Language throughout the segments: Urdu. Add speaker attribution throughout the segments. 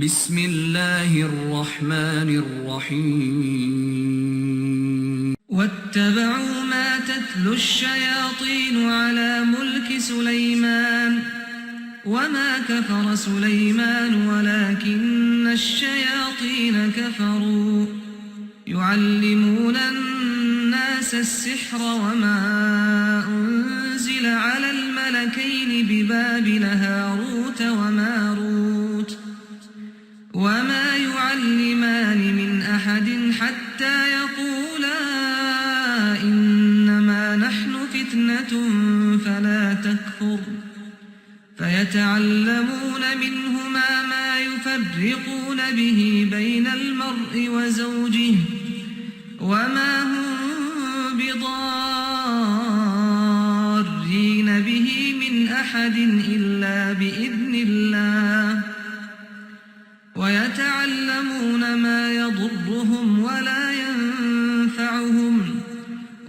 Speaker 1: بسم اللہ الرحمن الرحیم واتبعوا ما تتلو الشیاطین على ملک سلیمان وما كفر سليمان ولكن الشياطين كفروا يعلمون الناس السحر وما أنزل على الملكين ببابل هاروت وماروت وما يعلمان من أحد حتى يقولا إنما نحن فتنة فلا تكفر فيتعلمون منهما ما يفرقون به بين المرء وزوجه وما هم بضارين به من أحد إلا بإذن الله ويتعلمون ما يضرهم ولا ينفعهم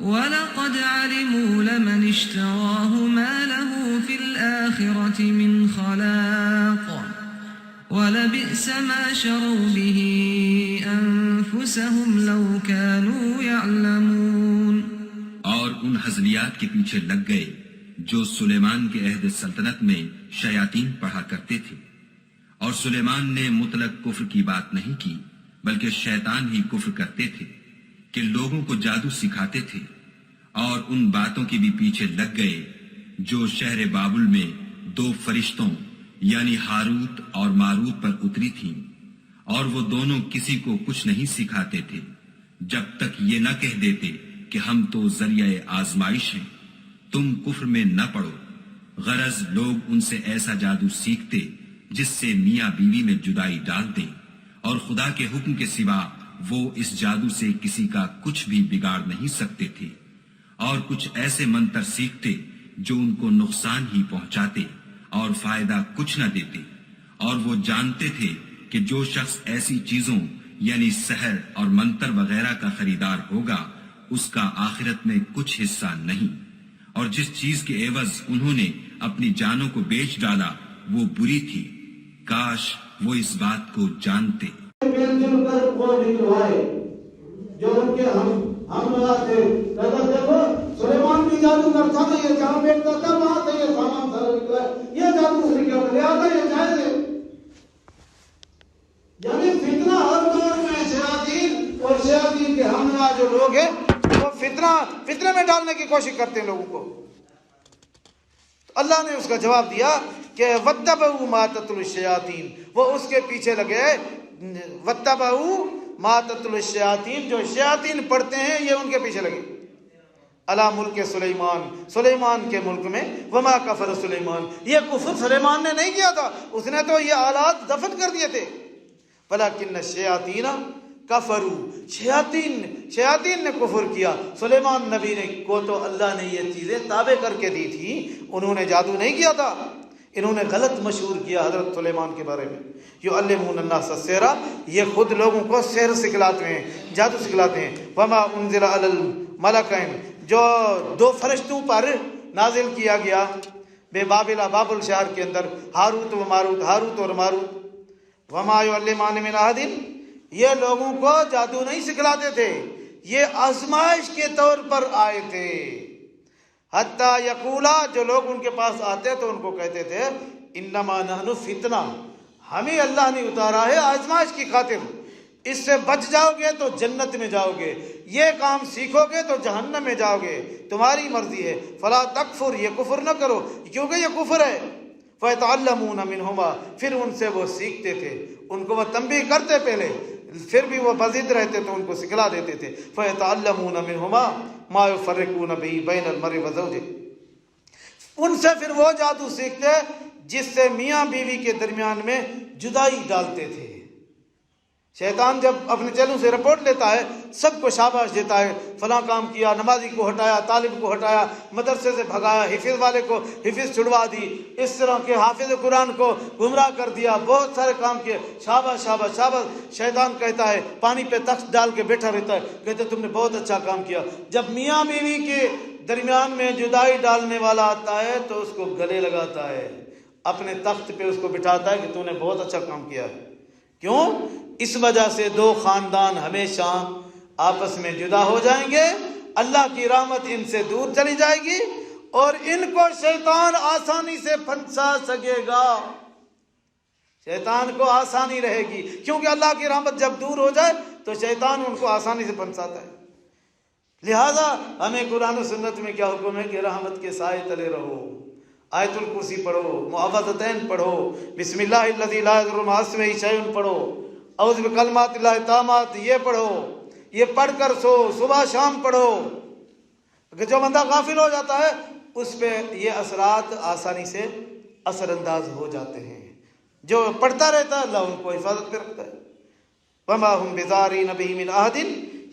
Speaker 1: وَلَقَدْ عَلِمُوا لَمَنِ اشْتَرَاهُ مَا لَهُ فِي الْآخِرَةِ مِنْ خَلَاقٍ وَلَبِئْسَ مَا شَرَوْا بِهِ أَنفُسَهُمْ لَوْ كَانُوا يَعْلَمُونَ۔
Speaker 2: اور ان ہزلیات کے پیچھے لگ گئے جو سلیمان کے عہد سلطنت میں شیاطین پڑھا کرتے تھے، اور سلیمان نے مطلق کفر کی بات نہیں کی بلکہ شیطان ہی کفر کرتے تھے کہ لوگوں کو جادو سکھاتے تھے، اور ان باتوں کے بھی پیچھے لگ گئے جو شہر بابل میں 2 فرشتوں یعنی ہاروت اور ماروت پر اتری تھیں، اور وہ دونوں کسی کو کچھ نہیں سکھاتے تھے جب تک یہ نہ کہہ دیتے کہ ہم تو ذریعہ آزمائش ہیں، تم کفر میں نہ پڑو۔ غرض لوگ ان سے ایسا جادو سیکھتے جس سے میاں بیوی میں جدائی ڈال دیں، اور خدا کے حکم کے سوا وہ اس جادو سے کسی کا کچھ بھی بگاڑ نہیں سکتے تھے، اور کچھ ایسے منتر سیکھتے جو ان کو نقصان ہی پہنچاتے اور فائدہ کچھ نہ دیتے، اور وہ جانتے تھے کہ جو شخص ایسی چیزوں یعنی سحر اور منتر وغیرہ کا خریدار ہوگا اس کا آخرت میں کچھ حصہ نہیں، اور جس چیز کے عوض انہوں نے اپنی جانوں کو بیچ ڈالا وہ بری تھی، کاش وہ اس بات کو جانتے۔
Speaker 3: جو ان کے ہم تھے کہتا دیکھو سلیمان بھی جادو کرتا تھا، یہ جہاں بیٹھتا تھا وہاں سے یہ سامان سارا نکلا ہے، یہ جادو سے کیا لہٰذا یہ جائز ہے۔ یعنی فتنہ ہر دور میں شیاطین اور شیاطین کے ہمراہ جو لوگ ہیں وہ فتنہ میں ڈالنے کی کوشش کرتے ہیں لوگوں کو۔ اللہ نے اس کا جواب دیا کہ وَاتَّبَعُوا مَا تَتْلُو الشَّيَاطِينُ، وہ اس کے پیچھے لگے۔ وَاتَّبَعُوا مَا تَتْلُو الشَّيَاطِينُ، جو شیاطین پڑھتے ہیں یہ ان کے پیچھے لگے۔ عَلَى مُلْكِ سُلَيْمَانَ، سلیمان کے ملک میں۔ وَمَا كَفَرَ سُلَيْمَانَ، یہ کفر سلیمان نے نہیں کیا تھا، اس نے تو یہ آلات دفن کر دیے تھے۔ وَلَكِنَّ الشَّيَاطِينَ كَفَرُوا، شیاطین نے کفر کیا۔ سلیمان نبی کو تو اللہ نے یہ چیزیں تابع کر کے دی تھی، انہوں نے جادو نہیں کیا تھا، انہوں نے غلط مشہور کیا حضرت سلیمان کے بارے میں۔ یعلمون الناس السحر، یہ خود لوگوں کو سحر سکھلاتے ہیں، جادو سکھلاتے ہیں۔ وما انزل علی الملکین، جو 2 فرشتوں پر نازل کیا گیا بے بابل شہر کے اندر، ہاروت و ماروت، ہاروت اور ماروت۔ وما یعلمان من احد، یہ لوگوں کو جادو نہیں سکھلاتے تھے، یہ آزمائش کے طور پر آئے تھے۔ حتیٰ یقولا، جو لوگ ان کے پاس آتے تو ان کو کہتے تھے انما نحن فتنہ، ہمیں اللہ نے اتارا ہے آزمائش کی خاطر، اس سے بچ جاؤ گے تو جنت میں جاؤ گے، یہ کام سیکھو گے تو جہنم میں جاؤ گے، تمہاری مرضی ہے۔ فلا تکفر، یہ کفر نہ کرو کیونکہ یہ کفر ہے۔ فیتعلمون منہما، پھر ان سے وہ سیکھتے تھے، ان کو وہ تنبیہ کرتے پہلے، پھر بھی وہ بضد رہتے تو ان کو سکھلا دیتے تھے۔ فیتعلمون منہما ما یفرقون به بین المرء وزوجہ، ان سے پھر وہ جادو سیکھتے جس سے میاں بیوی کے درمیان میں جدائی ڈالتے تھے۔ شیطان جب اپنے چیلوں سے رپورٹ لیتا ہے سب کو شاباش دیتا ہے، فلاں کام کیا، نمازی کو ہٹایا، طالب کو ہٹایا، مدرسے سے بھگایا، حفظ والے کو حفظ چھڑوا دی، اس طرح کے حافظ قرآن کو گمراہ کر دیا، بہت سارے کام کیے، شاباش شاباش شاباش۔ شیطان کہتا ہے، پانی پہ تخت ڈال کے بیٹھا رہتا ہے، کہتے تم نے بہت اچھا کام کیا۔ جب میاں بیوی کے درمیان میں جدائی ڈالنے والا آتا ہے تو اس کو گلے لگاتا ہے، اپنے تخت پہ اس کو بٹھاتا ہے کہ تو نے بہت اچھا کام کیا ہے۔ کیوں؟ اس وجہ سے دو خاندان ہمیشہ آپس میں جدا ہو جائیں گے، اللہ کی رحمت ان سے دور چلی جائے گی اور ان کو شیطان آسانی سے پھنسا سکے گا، شیطان کو آسانی رہے گی، کیونکہ اللہ کی رحمت جب دور ہو جائے تو شیطان ان کو آسانی سے پھنساتا ہے۔ لہذا ہمیں قرآن و سنت میں کیا حکم ہے کہ رحمت کے سائے تلے رہو، آیت الکرسی پڑھو، معوذتین پڑھو، بسم اللہ الذی لا یضر مع اسمہ شیء پڑھو، اعوذ بکلمات اللہ التامات یہ پڑھو، یہ پڑھ کر سو، صبح شام پڑھو۔ اگر جو بندہ غافل ہو جاتا ہے اس پہ یہ اثرات آسانی سے اثر انداز ہو جاتے ہیں، جو پڑھتا رہتا ہے اللہ ان کو حفاظت پہ رکھتا ہے۔ وما هم بضارین بہ من احد،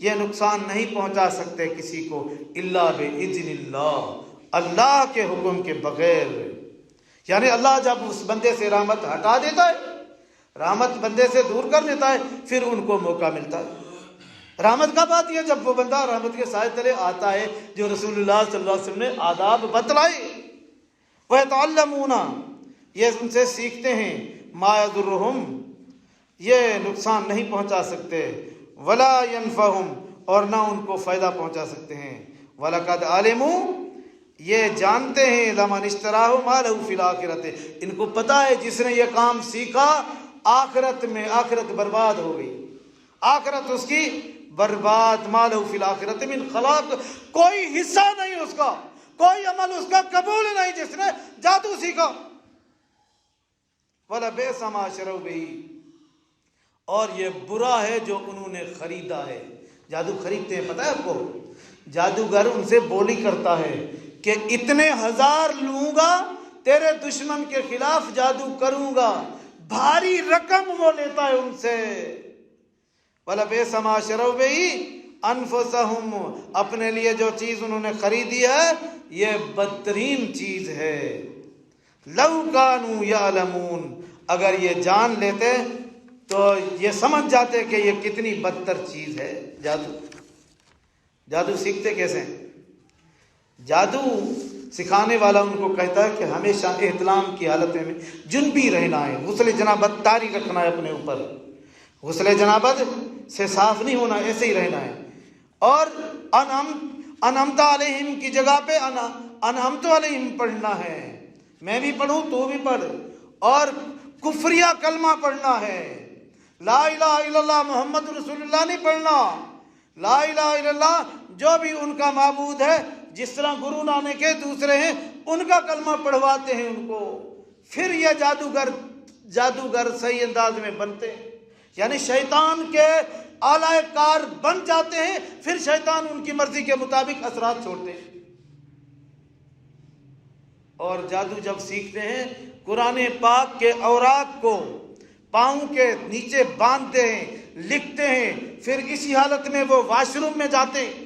Speaker 3: یہ نقصان نہیں پہنچا سکتے کسی کو الا باذن اللہ، اللہ کے حکم کے بغیر۔ یعنی اللہ جب اس بندے سے رحمت ہٹا دیتا ہے، رحمت بندے سے دور کر دیتا ہے، پھر ان کو موقع ملتا ہے۔ رحمت کب آتی ہے؟ جب وہ بندہ رحمت کے سائے تلے آتا ہے، جو رسول اللہ صلی اللہ علیہ وسلم نے آداب بتلائے۔ وَيَتَعَلَّمُونَ، یہ ان سے سیکھتے ہیں، مَا يَضُرُّهُمْ، یہ نقصان نہیں پہنچا سکتے، وَلَا يَنْفَعُهُمْ، اور نہ ان کو فائدہ پہنچا سکتے ہیں۔ وَلَقَدْ عَلِمُوا، یہ جانتے ہیں، لَمَنِ اشْتَرَاهُ مَا لَهُ فِي الْآخِرَةِ، ان کو پتہ ہے جس نے یہ کام سیکھا آخرت میں، آخرت برباد ہو گئی، آخرت اس کی برباد، مَا لَهُ فِي الْآخِرَةِ مِنْ خَلَاقٍ، کوئی حصہ نہیں اس کا، کوئی عمل اس کا قبول نہیں جس نے جادو سیکھا۔ وَلَبِئْسَ مَا شَرَوْا بِهِ، اور یہ برا ہے جو انہوں نے خریدا ہے۔ جادو خریدتے ہیں، پتہ ہے آپ کو؟ جادوگر ان سے بولی کرتا ہے کہ اتنے ہزار لوں گا، تیرے دشمن کے خلاف جادو کروں گا، بھاری رقم وہ لیتا ہے ان سے۔ وَلَبِئْسَ مَا شَرَوْا بِهِ أَنفُسَهُمْ، اپنے لیے جو چیز انہوں نے خریدی ہے یہ بدترین چیز ہے۔ لَوْ كَانُوا يَعْلَمُونَ، اگر یہ جان لیتے تو یہ سمجھ جاتے کہ یہ کتنی بدتر چیز ہے جادو۔ جادو سیکھتے کیسے ہیں؟ جادو سکھانے والا ان کو کہتا ہے کہ ہمیشہ احتلام کی حالت میں جنبی رہنا ہے، غسل جنابت طاری رکھنا ہے اپنے اوپر، غسل جنابت سے صاف نہیں ہونا، ایسے ہی رہنا ہے۔ اور انعمت علیہم کی جگہ پہ انعمت علیہم پڑھنا ہے، میں بھی پڑھوں تو بھی پڑھ، اور کفریہ کلمہ پڑھنا ہے، لا الہ الا اللہ محمد رسول اللہ نہیں پڑھنا، لا الہ الا اللہ جو بھی ان کا معبود ہے، جس طرح گرو نانک کے دوسرے ہیں ان کا کلمہ پڑھواتے ہیں ان کو، پھر یہ جادوگر صحیح انداز میں بنتے ہیں، یعنی شیطان کے آلہ کار بن جاتے ہیں، پھر شیطان ان کی مرضی کے مطابق اثرات چھوڑتے ہیں۔ اور جادو جب سیکھتے ہیں قرآن پاک کے اوراق کو پاؤں کے نیچے باندھتے ہیں، لکھتے ہیں، پھر اسی حالت میں وہ واش روم میں جاتے ہیں۔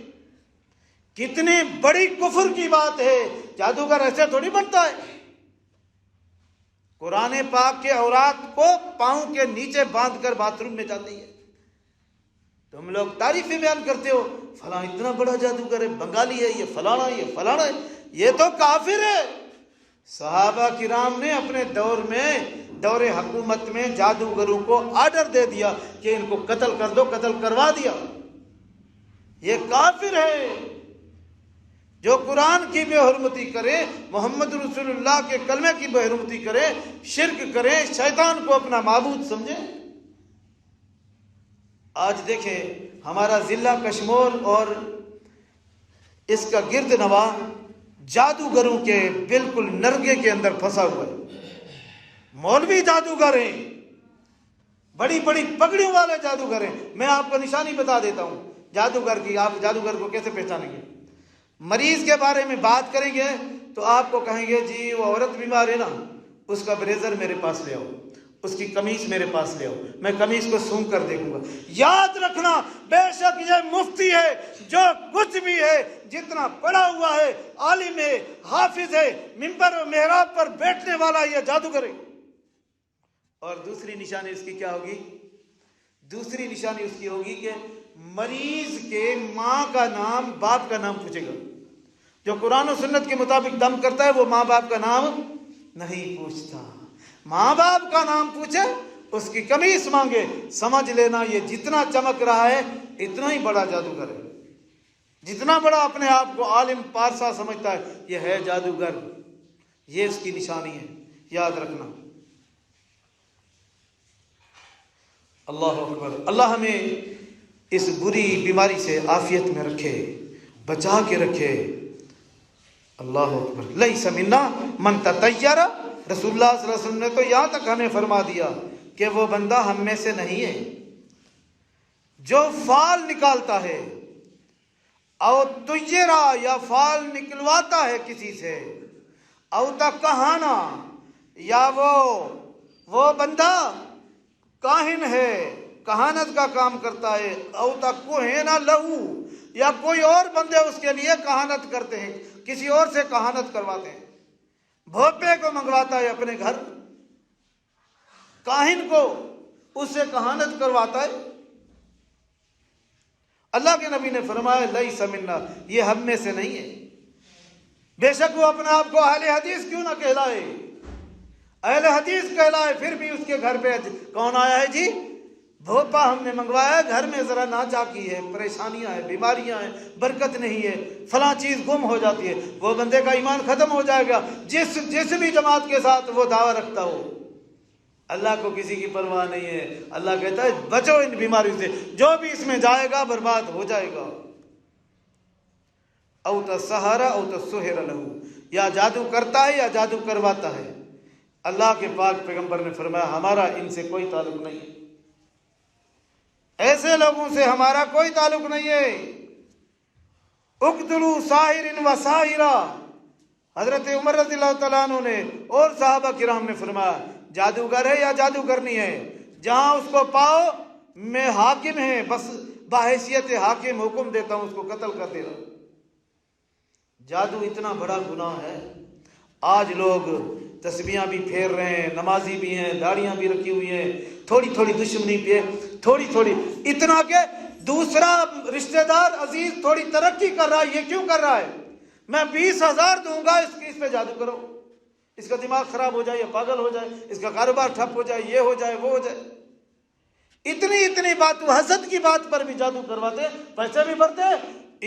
Speaker 3: کتنی بڑی کفر کی بات ہے، جادوگر ایسے تھوڑی بنتا ہے۔ قرآن پاک کے اوراق کو پاؤں کے نیچے باندھ کر باتھ روم میں جاتی ہے۔ تم لوگ تعریفیں بیان کرتے ہو، فلاں اتنا بڑا جادوگر ہے، بنگالی ہے، یہ فلانا ہے، یہ تو کافر ہے۔ صحابہ کرام نے اپنے دور حکومت میں جادوگروں کو آرڈر دے دیا کہ ان کو قتل کر دو، قتل کروا دیا۔ یہ کافر ہے جو قرآن کی بے حرمتی کرے، محمد رسول اللہ کے کلمے کی بے حرمتی کرے، شرک کرے، شیطان کو اپنا معبود سمجھے۔ آج دیکھیں ہمارا ضلع کشمور اور اس کا گرد نواح جادوگروں کے بالکل نرگے کے اندر پھنسا ہوا ہے۔ مولوی جادوگر ہیں، بڑی بڑی پگڑیوں والے جادوگر ہیں۔ میں آپ کو نشانی بتا دیتا ہوں جادوگر کی، آپ جادوگر کو کیسے پہچانیں گے؟ مریض کے بارے میں بات کریں گے تو آپ کو کہیں گے جی وہ عورت بیمار ہے نا، اس کا بریزر میرے پاس لے آؤ، اس کی قمیص میرے پاس لے آؤ، میں قمیص کو سونگ کر دیکھوں گا۔ یاد رکھنا بے شک یہ مفتی ہے، جو کچھ بھی ہے، جتنا پڑھا ہوا ہے، عالم ہے، حافظ ہے، منبر و محراب پر بیٹھنے والا یہ جادوگر ہے۔ اور دوسری نشانی اس کی کیا ہوگی؟ دوسری نشانی اس کی ہوگی کہ مریض کے ماں کا نام، باپ کا نام پوچھے گا۔ جو قرآن و سنت کے مطابق دم کرتا ہے وہ ماں باپ کا نام نہیں پوچھتا، ماں باپ کا نام پوچھے اس کی قمیص مانگے، سمجھ لینا یہ جتنا چمک رہا ہے اتنا ہی بڑا جادوگر ہے، جتنا بڑا اپنے آپ کو عالم پارسا سمجھتا ہے یہ ہے جادوگر، یہ اس کی نشانی ہے، یاد رکھنا۔ اللہ اکبر۔ اللہ ہمیں اس بری بیماری سے عافیت میں رکھے، بچا کے رکھے۔ اللہ اکبر۔ لیس منا من تطیر، رسول اللہ صلی اللہ علیہ وسلم نے تو یہاں تک ہمیں فرما دیا کہ وہ بندہ ہم میں سے نہیں ہے جو فال نکالتا ہے، او تیرا یا فال نکلواتا ہے کسی سے، او تکہانا یا وہ بندہ کاہن ہے، کہانت کا کام کرتا ہے، او تکہینا لہو یا کوئی اور بندے اس کے لیے کہانت کرتے ہیں، کسی اور سے کہانت کرواتے ہیں، بھوپے کو منگواتا ہے اپنے گھر، کاہن کو اس سے کہانت کرواتا ہے۔ اللہ کے نبی نے فرمایا لیس منا، یہ ہم میں سے نہیں ہے، بے شک وہ اپنے آپ کو اہل حدیث کیوں نہ کہلائے، اہل حدیث کہلائے، پھر بھی اس کے گھر پہ کون آیا ہے جی؟ بھوپا ہم نے منگوایا ہے، گھر میں ذرا ناچاکی ہے، پریشانیاں ہیں، بیماریاں ہیں، برکت نہیں ہے، فلاں چیز گم ہو جاتی ہے، وہ بندے کا ایمان ختم ہو جائے گا جس بھی جماعت کے ساتھ وہ دعویٰ رکھتا ہو۔ اللہ کو کسی کی پرواہ نہیں ہے، اللہ کہتا ہے بچو ان بیماریوں سے، جو بھی اس میں جائے گا برباد ہو جائے گا۔ او تسحر او تسحر لہو، یا جادو کرتا ہے یا جادو کرواتا ہے۔ اللہ کے پاک پیغمبر نے فرمایا ہمارا ان سے کوئی تعلق نہیں ہے، ایسے لوگوں سے ہمارا کوئی تعلق نہیں ہے۔ اقتلوا ساحر و ساحرہ، حضرت عمر رضی اللہ تعالیٰ عنہ نے اور صحابہ کرام نے فرمایا جادوگر ہے یا جادوگرنی ہے، جہاں اس کو پاؤ میں حاکم ہے، بس بحیثیت حاکم حکم دیتا ہوں اس کو قتل کر دینا۔ جادو اتنا بڑا گناہ ہے، آج لوگ تسبیحاں بھی پھیر رہے ہیں، نمازی بھی ہیں، داڑیاں بھی رکھی ہوئی ہیں، تھوڑی تھوڑی دشمنی پہ تھوڑی تھوڑی، اتنا کہ دوسرا رشتہ دار عزیز تھوڑی ترقی کر رہا ہے، یہ کیوں کر رہا ہے؟ میں 20,000 دوں گا اس پہ جادو کرو، اس کا دماغ خراب ہو جائے یا پاگل ہو جائے، اس کا کاروبار ٹھپ ہو جائے، یہ ہو جائے وہ ہو جائے۔ اتنی بات، حسد کی بات پر بھی جادو کرواتے، پیسے بھی بھرتے،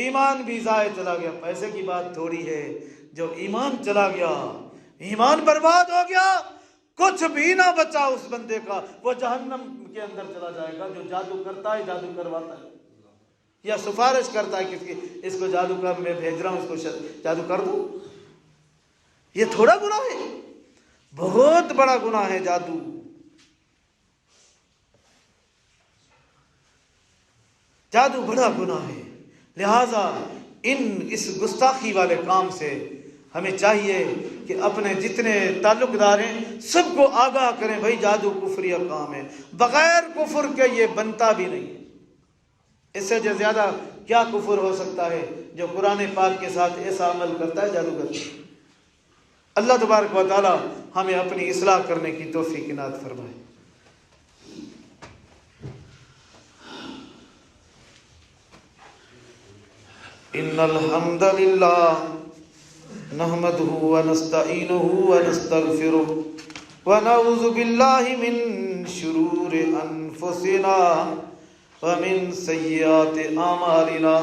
Speaker 3: ایمان بھی ضائع چلا گیا۔ پیسے کی بات تھوڑی ہے، جو ایمان چلا گیا، ایمان برباد ہو گیا، کچھ بھی نہ بچا اس بندے کا، وہ جہنم کے اندر چلا جائے گا۔ جو جادو کرتا ہے، جادو کرواتا ہے، یا سفارش کرتا ہے کسی کی، اس کو جادو کا میں بھیج رہا ہوں، اس کو جادو کر دو، یہ تھوڑا گناہ ہے، بہت بڑا گناہ ہے جادو۔ جادو بڑا گناہ ہے، لہذا اس گستاخی والے کام سے ہمیں چاہیے کہ اپنے جتنے تعلق دار ہیں سب کو آگاہ کریں، بھائی جادو کفریہ کام ہے، بغیر کفر کے یہ بنتا بھی نہیں ہے۔ اس سے زیادہ کیا کفر ہو سکتا ہے جو قرآن پاک کے ساتھ ایسا عمل کرتا ہے جادوگر۔ اللہ تبارک و تعالی ہمیں اپنی اصلاح کرنے کی توفیق عنایت فرمائے۔ ان الحمد للہ نحمده ونستعینه ونستغفره ونعوذ باللہ من شرور انفسنا ومن سیئات اعمالنا،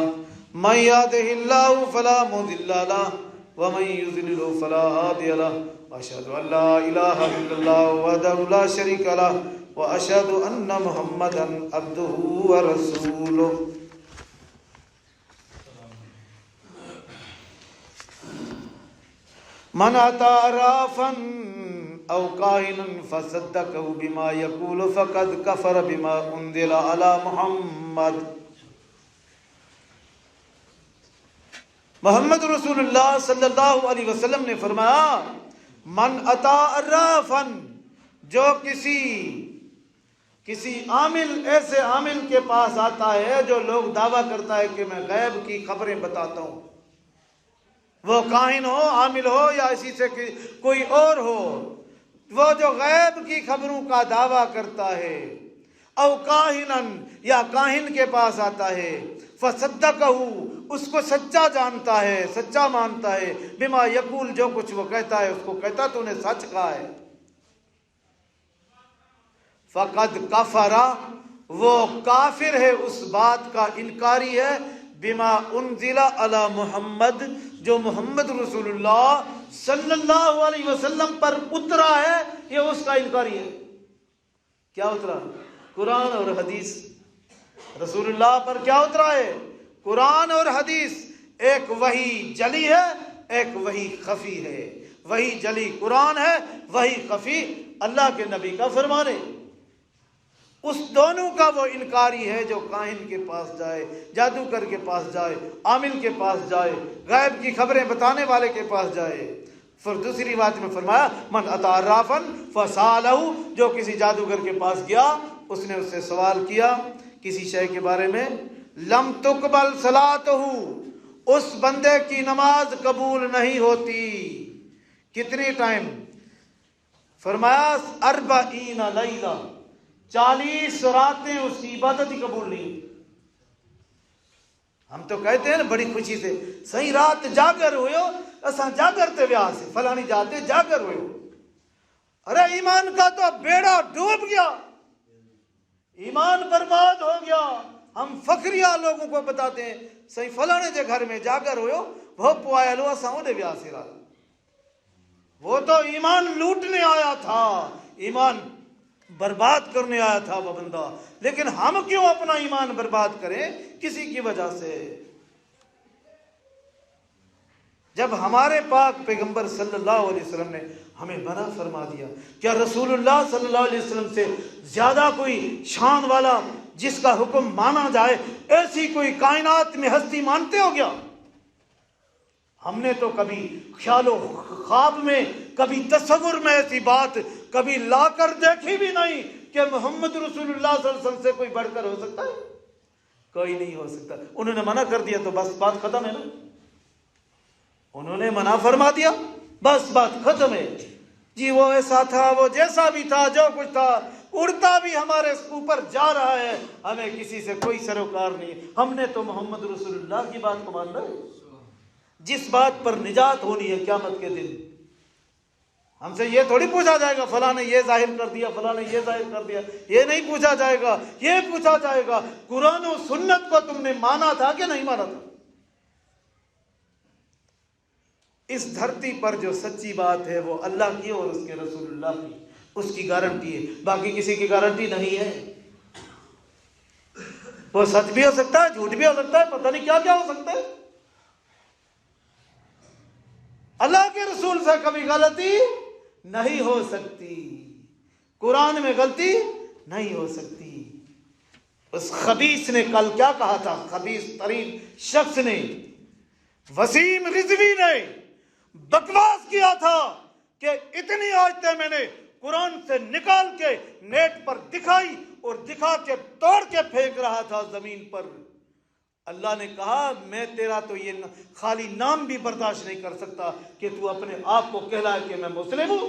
Speaker 3: من يهده اللہ فلا مضل له ومن يضلل فلا هادي له، واشهد ان لا اله الا الله وحده لا شريك له، واشهد ان محمدا عبده ورسوله۔ من اتی عرافا او کاہنا فصدقه بما یقول فقد کفر بما انزل علی محمد۔ محمد رسول اللہ صلی اللہ علیہ وسلم نے فرمایا من اتی عرافا، جو کسی عامل، ایسے عامل کے پاس آتا ہے جو لوگ دعویٰ کرتا ہے کہ میں غیب کی خبریں بتاتا ہوں، وہ کاہن ہو، عامل ہو یا اسی سے کوئی اور ہو، وہ جو غیب کی خبروں کا دعویٰ کرتا ہے، او کاہنن یا کاہن کے پاس آتا ہے، فصدقہ، اس کو سچا جانتا ہے، سچا مانتا ہے، بما یقول، جو کچھ وہ کہتا ہے اس کو کہتا تو نے سچ کہا ہے، فقد کفرا، وہ کافر ہے، اس بات کا انکاری ہے، بما انزل علی محمد، جو محمد رسول اللہ صلی اللہ علیہ وسلم پر اترا ہے، یہ اس کا انکاری ہے۔ کیا اترا؟ قرآن اور حدیث۔ رسول اللہ پر کیا اترا ہے؟ قرآن اور حدیث۔ ایک وحی جلی ہے، ایک وحی خفی ہے۔ وحی جلی قرآن ہے، وحی خفی اللہ کے نبی کا فرمان ہے۔ اس دونوں کا وہ انکاری ہے جو کاہن کے پاس جائے، جادوگر کے پاس جائے، عامل کے پاس جائے، غیب کی خبریں بتانے والے کے پاس جائے۔ پھر دوسری بات میں فرمایا من اتی عرافا فسالہ، جو کسی جادوگر کے پاس گیا، اس نے اس سے سوال کیا کسی شے کے بارے میں، لم تقبل صلاتہ، اس بندے کی نماز قبول نہیں ہوتی۔ کتنی ٹائم؟ فرمایا 40 لیلہ، 40 راتیں اس کی عبادت ہی قبول نہیں۔ ہم تو کہتے ہیں نا بڑی خوشی سے، صحیح رات جاگر ہوئے ہو، اساں جاگر تے ویاہ سے فلانی جاتے جاگر ہوئے ہو۔ ارے ایمان کا تو بیڑا ڈوب گیا، ایمان برباد ہو گیا۔ ہم فخریہ لوگوں کو بتاتے ہیں صحیح فلانے جے گھر میں جاگر ہوئے ہو، وہ پوایا لو اساں دے ویاہ سے رات۔ وہ تو ایمان لوٹنے آیا تھا، ایمان برباد کرنے آیا تھا وہ بندہ، لیکن ہم کیوں اپنا ایمان برباد کریں کسی کی وجہ سے؟ جب ہمارے پاک پیغمبر صلی اللہ علیہ وسلم نے ہمیں منع فرما دیا، کیا رسول اللہ صلی اللہ علیہ وسلم سے زیادہ کوئی شان والا جس کا حکم مانا جائے، ایسی کوئی کائنات میں ہستی مانتے ہو گیا؟ ہم نے تو کبھی خیال و خواب میں، کبھی تصور میں ایسی بات کبھی لا کر دیکھی بھی نہیں کہ محمد رسول اللہ صلی اللہ علیہ وسلم سے کوئی بڑھ کر ہو سکتا ہے؟ کوئی نہیں ہو سکتا۔ انہوں نے منع کر دیا تو بس بات ختم ہے نا، انہوں نے منع فرما دیا، بس بات ختم ہے جی۔ وہ ایسا تھا، وہ جیسا بھی تھا، جو کچھ تھا، اڑتا بھی ہمارے اوپر جا رہا ہے، ہمیں کسی سے کوئی سروکار نہیں۔ ہم نے تو محمد رسول اللہ کی بات کو ماننا ہے، جس بات پر نجات ہونی ہے قیامت کے دن۔ ہم سے یہ تھوڑی پوچھا جائے گا فلاں نے یہ ظاہر کر دیا، فلاں نے یہ ظاہر کر دیا، یہ نہیں پوچھا جائے گا۔ یہ پوچھا جائے گا قرآن و سنت کو تم نے مانا تھا کہ نہیں مانا تھا؟ اس دھرتی پر جو سچی بات ہے وہ اللہ کی اور اس کے رسول اللہ کی، اس کی گارنٹی ہے، باقی کسی کی گارنٹی نہیں ہے۔ وہ سچ بھی ہو سکتا ہے، جھوٹ بھی ہو سکتا ہے، پتہ نہیں کیا کیا ہو سکتا ہے۔ اللہ کے رسول سے کبھی غلطی نہیں ہو سکتی، قرآن میں غلطی نہیں ہو سکتی۔ اس خبیث نے کل کیا کہا تھا؟ خبیث ترین شخص نے، وسیم رضوی نے بکواس کیا تھا کہ اتنی آیتیں میں نے قرآن سے نکال کے نیٹ پر دکھائی اور دکھا کے توڑ کے پھینک رہا تھا زمین پر۔ اللہ نے کہا میں تیرا تو یہ خالی نام بھی برداشت نہیں کر سکتا کہ تو اپنے آپ کو کہلائے کہ میں مسلم ہوں،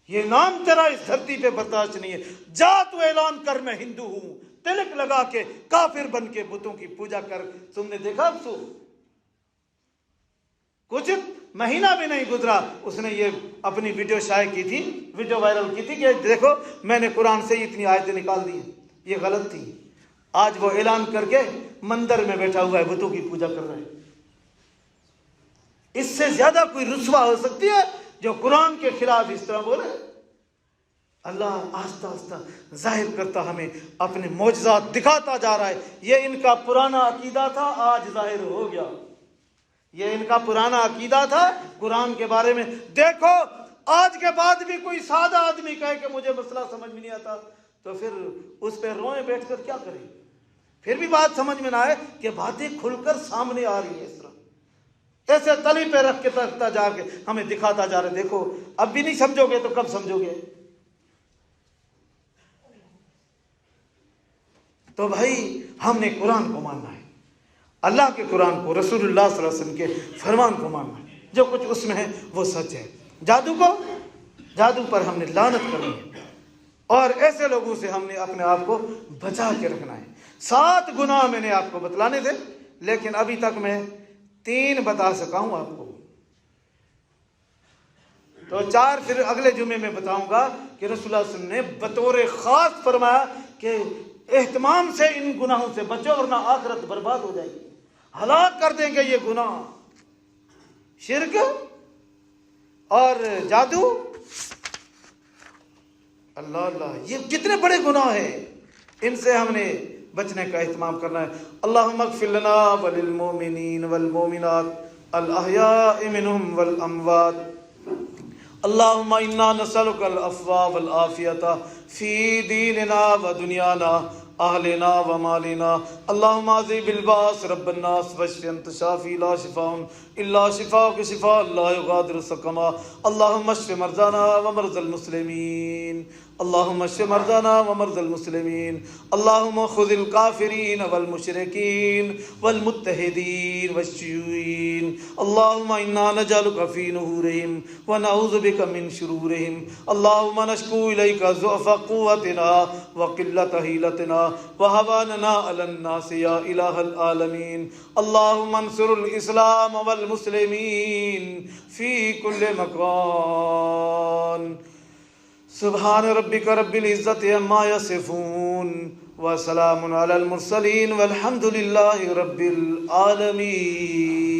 Speaker 3: یہ نام تیرا اس دھرتی پہ برداشت نہیں ہے۔ جا تو اعلان کر میں ہندو ہوں، تلک لگا کے کافر بن کے بتوں کی پوجا کر۔ تم نے دیکھا افسوس، کچھ مہینہ بھی نہیں گزرا اس نے یہ اپنی ویڈیو شائع کی تھی، ویڈیو وائرل کی تھی کہ دیکھو میں نے قرآن سے اتنی آیتیں نکال دی ہیں، یہ غلط تھی۔ آج وہ اعلان کر کے مندر میں بیٹھا ہوا ہے، بتوں کی پوجا کر رہا ہے۔ اس سے زیادہ کوئی رسوا ہو سکتی ہے جو قرآن کے خلاف اس طرح بولے؟ اللہ آہستہ آہستہ ظاہر کرتا ہمیں اپنے معجزات دکھاتا جا رہا ہے۔ یہ ان کا پرانا عقیدہ تھا، آج ظاہر ہو گیا۔ یہ ان کا پرانا عقیدہ تھا قرآن کے بارے میں۔ دیکھو آج کے بعد بھی کوئی سادہ آدمی کہے کہ مجھے مسئلہ سمجھ میں نہیں آتا تو پھر اس پہ روئیں بیٹھ کر کیا کریں؟ پھر بھی بات سمجھ میں نہ آئے کہ باتیں کھل کر سامنے آ رہی ہیں، اس طرح ایسے تلی پہ رکھ کے رکھتا جا کے ہمیں دکھاتا جا رہا ہے۔ دیکھو اب بھی نہیں سمجھو گے تو کب سمجھو گے؟ تو بھائی ہم نے قرآن کو ماننا ہے، اللہ کے قرآن کو، رسول اللہ صلی اللہ علیہ وسلم کے فرمان کو ماننا ہے، جو کچھ اس میں ہے وہ سچ ہے۔ جادو پر ہم نے لعنت کرنی ہے، اور ایسے لوگوں سے ہم نے اپنے آپ کو بچا کے رکھنا ہے۔ 7 گناہ میں نے آپ کو بتلانے تھے، لیکن ابھی تک میں 3 بتا سکا ہوں آپ کو۔ تو 4 پھر اگلے جمعے میں بتاؤں گا کہ رسول اللہ صلی اللہ علیہ وسلم نے بطور خاص فرمایا کہ اہتمام سے ان گناہوں سے بچو ورنہ آخرت برباد ہو جائے گی، ہلاک کر دیں گے یہ گناہ، شرک اور جادو، اللہ اللہ، یہ کتنے بڑے گناہ ہیں، ان سے ہم نے بچنے کا اہتمام کرنا ہے۔ اللہم اغفر لنا وللمؤمنین والمؤمنات الاحیاء منہم والاموات، اللہم انا نسألک العفو والعافیۃ فی دیننا ودنیانا اہلنا ومالنا، اللہم عذب الباس رب الناس واشف انت شافی لا شفاء الا شفاءک شفاء لا یغادر سقما، اللہم اشف مرضانا ومرضى المسلمین، اللہم اشف مرضانا ومرضى المسلمین، اللہم خذ الکافرین والمشرکین والمتحدین والشیوعین، اللہم انا نجعلک فی نحورہم ونعوذ بک من شرورہم، اللہم نشکو الیک ضعف قوتنا وقلت حیلتنا وہواننا علی الناس یا الہ العالمین، اللہم انصر الاسلام والمسلمین فی کل مکان، سبحان ربک رب العزت عما یصفون وسلام علی المرسلین والحمد للہ رب العالمین۔